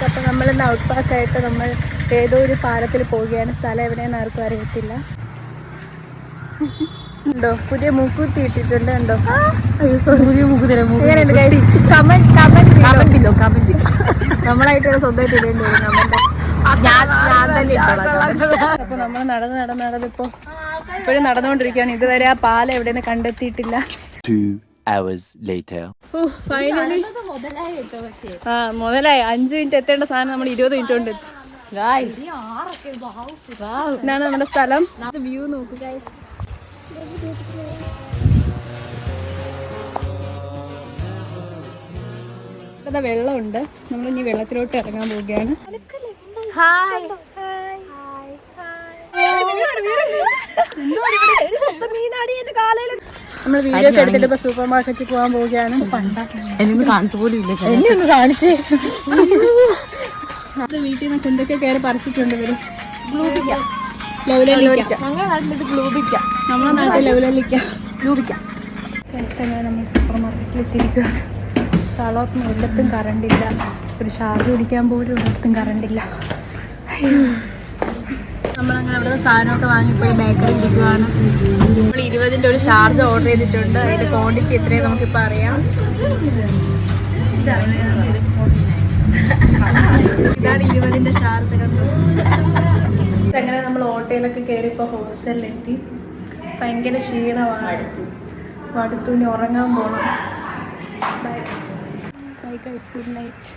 അപ്പോൾ നമ്മളിന്ന് out pass ആയിട്ട് നമ്മൾ ഏതോ ഒരു പാലത്തിൽ പോവുകയാണ്. സ്ഥലം എവിടെയെന്ന് ആർക്കും അറിയത്തില്ല. ഉണ്ടോ പുതിയ മൂക്കുത്തി ഇട്ടിട്ടുണ്ട്. ഉണ്ടോ നമ്മളായിട്ടുള്ള സ്വന്തമായിട്ട് ഇടേണ്ടി വരും. അപ്പൊ നമ്മൾ നടന്നിപ്പോ ഇപ്പോഴും നടന്നുകൊണ്ടിരിക്കുകയാണ്. ഇതുവരെ ആ പാലം എവിടെയെന്ന് കണ്ടെത്തിയിട്ടില്ല. മുതലായി 5 മിനിറ്റ് എത്തേണ്ട സാധനം നമ്മൾ 20 മിനിറ്റ് കൊണ്ട് എത്തി. ഇതാണ് നമ്മുടെ സ്ഥലം. വ്യൂ നോക്കുക. ഇവിടെ വെള്ളമുണ്ട്. നമ്മൾ ഇനി വെള്ളത്തിലോട്ട് ഇറങ്ങാൻ പോവുകയാണ്. നമ്മൾ വീഡിയോ ഒക്കെ എടുത്തിട്ട് ഇപ്പൊ സൂപ്പർ മാർക്കറ്റിൽ പോകാൻ പോവുകയാണ്. വീട്ടിൽ നിന്നൊക്കെ എന്തൊക്കെ കയറി പറിച്ചിട്ടുണ്ട് ഇവര്. ഞങ്ങളുടെ നാട്ടിൽ ലെവലിക്ക. അങ്ങനെ നമ്മൾ സൂപ്പർ മാർക്കറ്റിൽ എത്തിയിരിക്കുകയാണ്. തളർന്ന് ഒരിടത്തും കറണ്ടില്ല. ഒരു ഷാർജ് കുടിക്കാൻ പോലും ഒരിടത്തും കറണ്ടില്ല. നമ്മളങ്ങനെ അവിടെ സാധനമൊക്കെ വാങ്ങിപ്പോയി ബേക്കറി ഇരിക്കുകയാണ്. നമ്മൾ 20ന്റെ ഒരു ഷാർജ ഓർഡർ ചെയ്തിട്ടുണ്ട്. അതിന്റെ ക്വാണ്ടിറ്റി എത്രയും നമുക്കിപ്പോൾ അറിയാം. ഇതാണ് 20ന്റെ ഷാർജ. അങ്ങനെ നമ്മൾ ഓട്ടോയിലൊക്കെ കയറി ഇപ്പോൾ ഹോസ്റ്റലിലെത്തി. ഭയങ്കര ക്ഷീണമാണ്. മടുത്തു. ഇനി ഉറങ്ങാൻ പോകണം. Bye bye guys, good night.